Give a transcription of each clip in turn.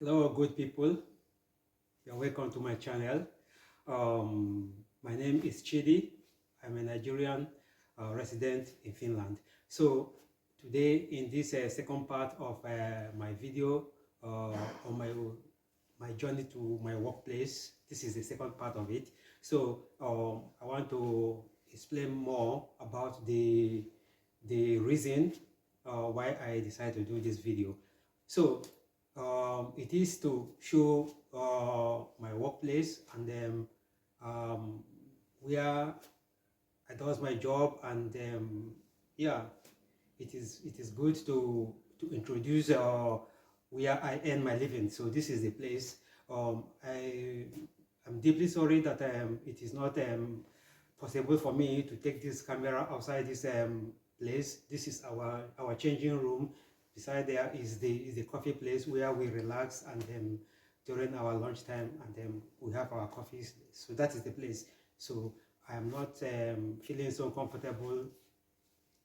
Hello, good people. You're welcome to my channel. My name is Chidi. I'm a Nigerian resident in Finland. So today, in this second part of my video on my journey to my workplace, this is the second part of it. So I want to explain more about the reason why I decided to do this video. So it is to show my workplace and then where I does my job, and yeah, it is good to introduce where I earn my living. So this is the place. I'm deeply sorry that it is not possible for me to take this camera outside this place. This is our changing room. Beside there is the coffee place where we relax, and during our lunchtime, and we have our coffees. So that is the place. So I am not feeling so comfortable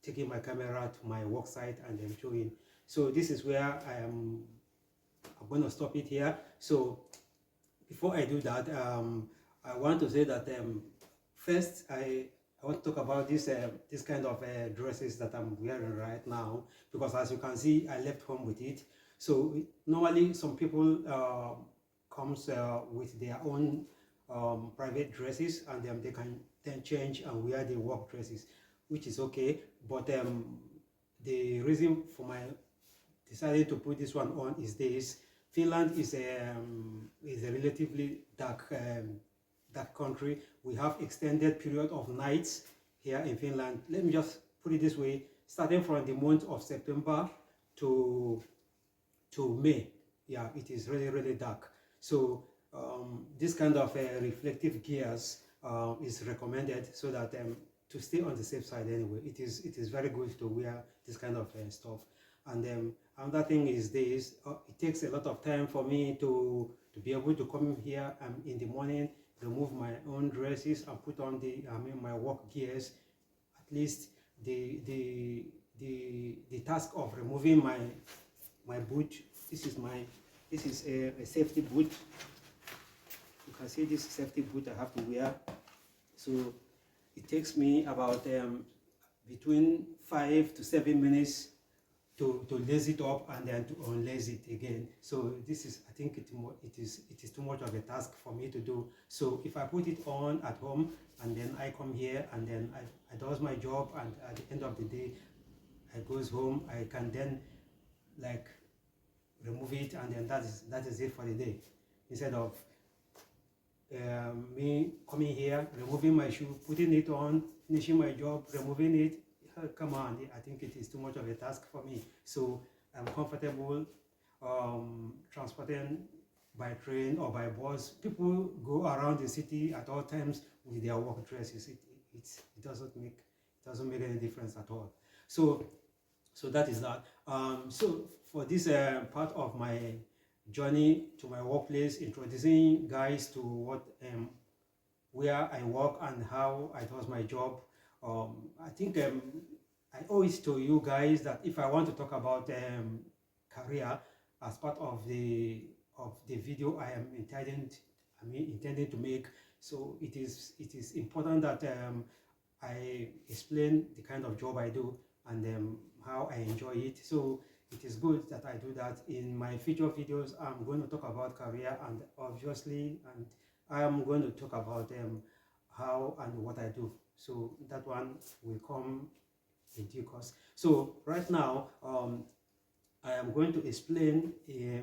taking my camera to my work site and then showing. So this is where I'm going to stop it here. So before I do that, I want to say that first I want to talk about this kind of dresses that I'm wearing right now, because as you can see, I left home with it. So normally some people comes with their own private dresses, and they can then change and wear the work dresses, which is okay. But the reason for my decided to put this one on is this: Finland is a relatively dark country. We have extended period of nights here in Finland. Let me just put it this way: starting from the month of September to May, yeah, it is really dark. So this kind of reflective gears is recommended, so that to stay on the safe side anyway. It is very good to wear this kind of stuff. And another thing is this: it takes a lot of time for me to be able to come here in the morning, remove my own dresses and put on my work gears. At least the task of removing my boot. This is a safety boot. You can see this safety boot I have to wear. So it takes me about between 5 to 7 minutes to lace it up and then to unlace it again. So this is, I think it is too much of a task for me to do. So if I put it on at home and then I come here and then I does my job, and at the end of the day I goes home, I can then like remove it, and then that is it for the day, instead of me coming here, removing my shoe, putting it on, finishing my job, removing it. Come on, I think it is too much of a task for me. So I'm comfortable transporting by train or by bus. People go around the city at all times with their work dresses. It doesn't make any difference at all. So that is that. So for this part of my journey to my workplace, introducing guys to what where I work and how I does my job. I think I owe it to you guys that if I want to talk about career as part of the video I am intending to make, so it is important that I explain the kind of job I do, and how I enjoy it. So it is good that I do that. In my future videos, I'm going to talk about career, and obviously, and I am going to talk about how and what I do. So that one will come in due course. So right now, I am going to explain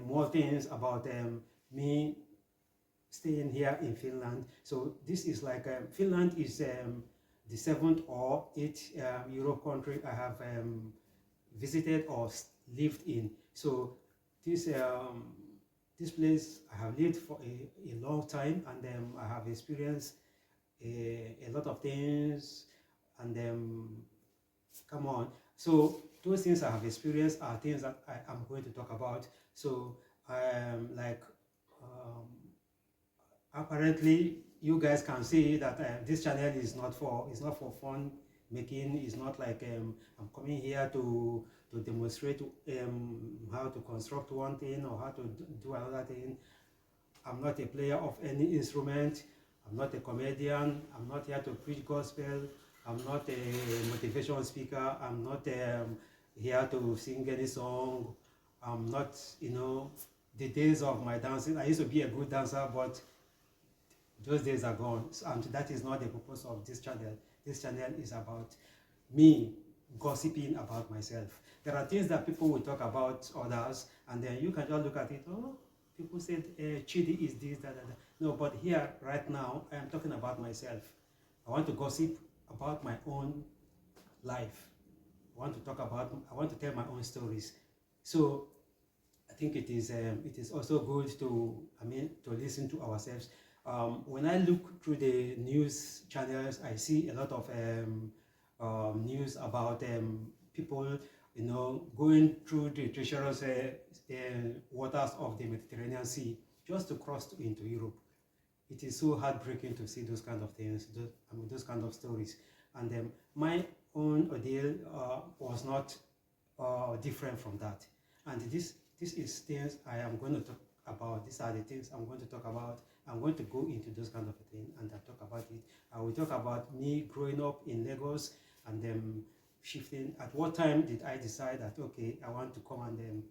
more things about me staying here in Finland. So this is like Finland is the 7th or 8th Europe country I have visited or lived in. So this place I have lived for a long time, and I have experienced a lot of things, and come on. So those things I have experienced are things that I am going to talk about. So like apparently you guys can see that this channel is not for fun making. It's not like I'm coming here to demonstrate how to construct one thing or how to do another thing. I'm not a player of any instrument. I'm not a comedian. I'm not here to preach gospel. I'm not a motivation speaker. I'm not here to sing any song. I'm not, the days of my dancing. I used to be a good dancer, but those days are gone. And that is not the purpose of this channel. This channel is about me gossiping about myself. There are things that people will talk about others, and then you can just look at it. Oh, people said Chidi is this, that. No, but here, right now, I am talking about myself. I want to gossip about my own life. I want to tell my own stories. So I think it is also good to listen to ourselves. When I look through the news channels, I see a lot of news about people, going through the treacherous waters of the Mediterranean Sea just to cross into Europe. It is so heartbreaking to see those kind of things, those kind of stories. And my own ordeal was not different from that. And this is things I am going to talk about. These are the things I'm going to talk about. I'm going to go into those kind of things and I'll talk about it. I will talk about me growing up in Lagos and then shifting. At what time did I decide that, okay, I want to come and then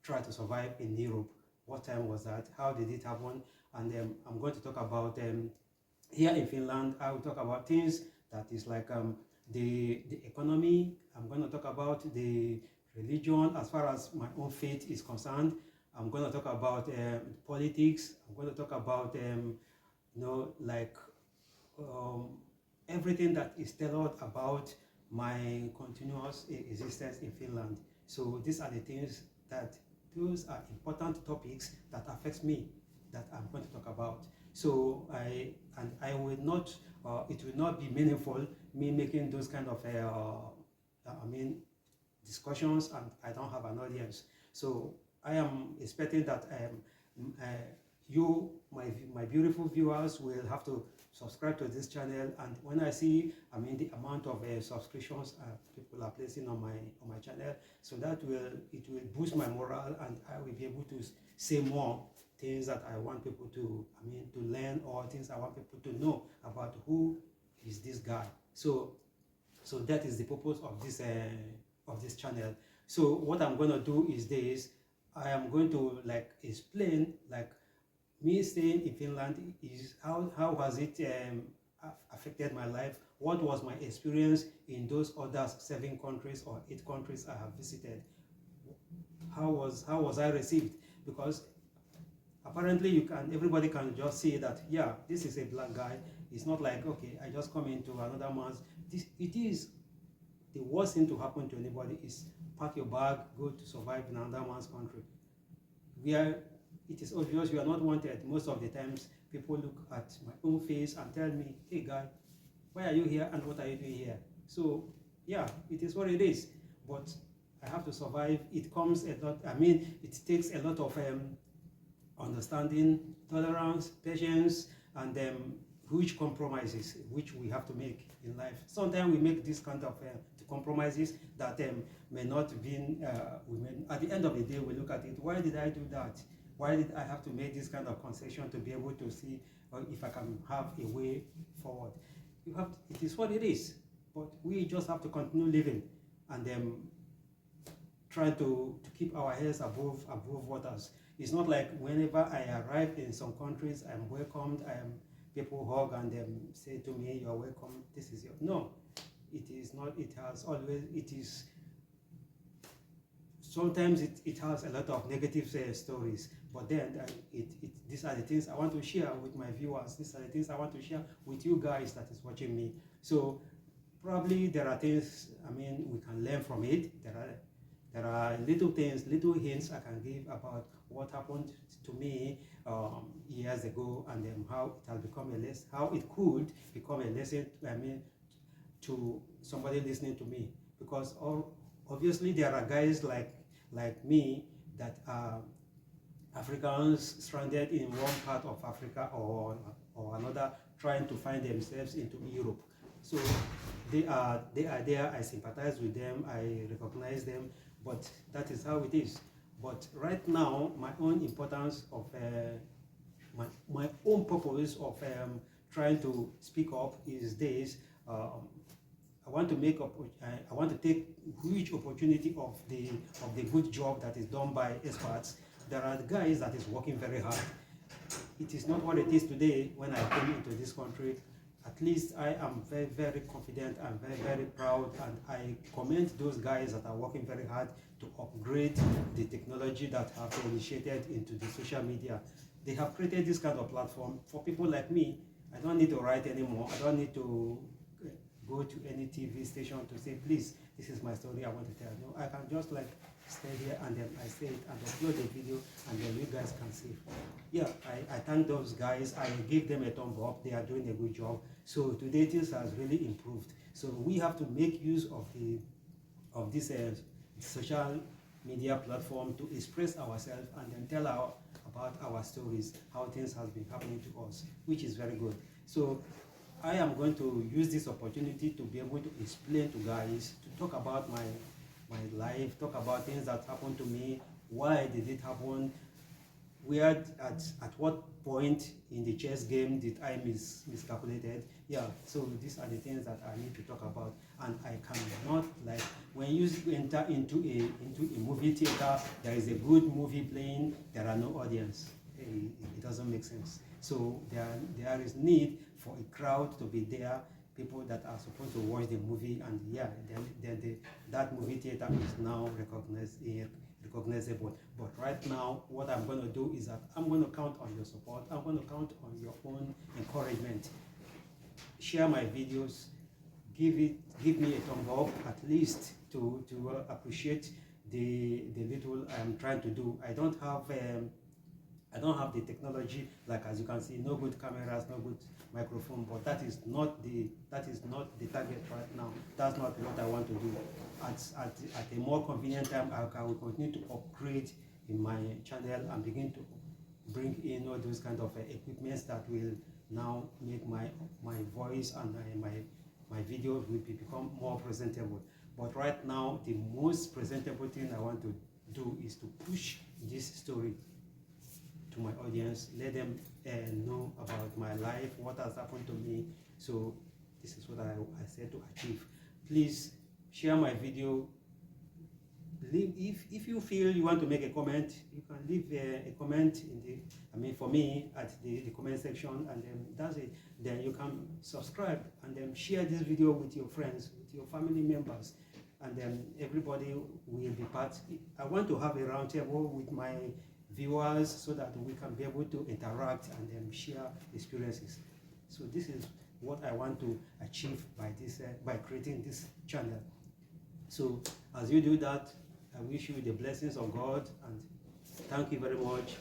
try to survive in Europe? What time was that? How did it happen? And I'm going to talk about here in Finland. I will talk about things that is like the economy. I'm going to talk about the religion as far as my own faith is concerned. I'm going to talk about politics. I'm going to talk about everything that is tailored about my continuous existence in Finland. So these are the things those are important topics that affects me that I'm going to talk about. So I will not, it will not be meaningful me making those kind of discussions and I don't have an audience. So I am expecting that you, my beautiful viewers, will have to subscribe to this channel. And when I see, the amount of subscriptions people are placing on my channel, so it will boost my morale, and I will be able to say more things that I want people to learn, or things I want people to know about who is this guy. So that is the purpose of this channel. So what I'm going to do is this. I am going to explain me staying in Finland is how has it affected my life? What was my experience in those other 7 countries or 8 countries I have visited? How was I received? Because apparently everybody can just say that, yeah, this is a black guy. It's not like, okay, I just come into another man's. It is the worst thing to happen to anybody is pack your bag, go to survive in another man's country. It is obvious you are not wanted. Most of the times, people look at my own face and tell me, hey guy, why are you here and what are you doing here? So yeah, it is what it is. But I have to survive. It comes a lot, it takes a lot of understanding, tolerance, patience, and huge compromises which we have to make in life. Sometimes we make this kind of compromises that may not be, at the end of the day we look at it, why did I do that? Why did I have to make this kind of concession to be able to see if I can have a way forward? It is what it is, but we just have to continue living and try to keep our heads above waters. It's not like whenever I arrive in some countries, I'm welcomed, people hug and say to me, you're welcome, this is your... No, it is not. It has always, sometimes it has a lot of negative stories, but then these are the things I want to share with my viewers. These are the things I want to share with you guys that is watching me. So probably there are things, we can learn from it. There are little things, little hints I can give about what happened to me years ago, and how it has become a lesson, how it could become a lesson, to somebody listening to me. Because obviously there are guys like me that are Africans stranded in one part of Africa or another, trying to find themselves into Europe. So they are there. I sympathize with them, I recognize them, but that is how it is. But right now, my own importance of my own purpose of trying to speak up is this. I want to make up. I want to take huge opportunity of the good job that is done by experts. There are guys that is working very hard. It is not what it is today. When I came into this country, at least I am very, very confident and very, very proud, and I commend those guys that are working very hard to upgrade the technology that have been initiated into the social media. They have created this kind of platform for people like me. I don't need to write anymore. I don't need to go to any TV station to say, please, this is my story I want to tell. No, I can just like stay here and then I say it and upload the video and then you guys can see. Yeah, I thank those guys. I give them a thumb up. They are doing a good job. So today this has really improved. So we have to make use of this social media platform to express ourselves and then tell about our stories, how things has been happening to us, which is very good. So I am going to use this opportunity to be able to explain to guys, to talk about my life, talk about things that happened to me, why did it happen, where at what point in the chess game did I miscalculated. Yeah, so these are the things that I need to talk about, and I cannot, like, when you enter into a movie theater, there is a good movie playing, there are no audience. It doesn't make sense. So there is need for a crowd to be there, people that are supposed to watch the movie, and yeah, then that movie theater is now recognizable. But right now, what I'm going to do is that I'm going to count on your support. I'm going to count on your own encouragement. Share my videos, give me a thumb up at least to appreciate the little I'm trying to do. I don't have the technology, like as you can see, no good cameras, no good microphone, but that is not the target right now. That's not what I want to do. At a more convenient time, I will continue to upgrade in my channel and begin to bring in all those kind of equipments that will now make my voice and my videos will become more presentable. But right now, the most presentable thing I want to do is to push this story to my audience, let them know about my life, what has happened to me. So this is what I said to achieve. Please share my video. If you feel you want to make a comment, you can leave a comment for me at the comment section, and then that's it. Then you can subscribe and then share this video with your friends, with your family members, and then everybody will be part. I want to have a roundtable with my viewers so that we can be able to interact and then share experiences. So this is what I want to achieve by creating this channel. So as you do that, I wish you the blessings of God, and thank you very much.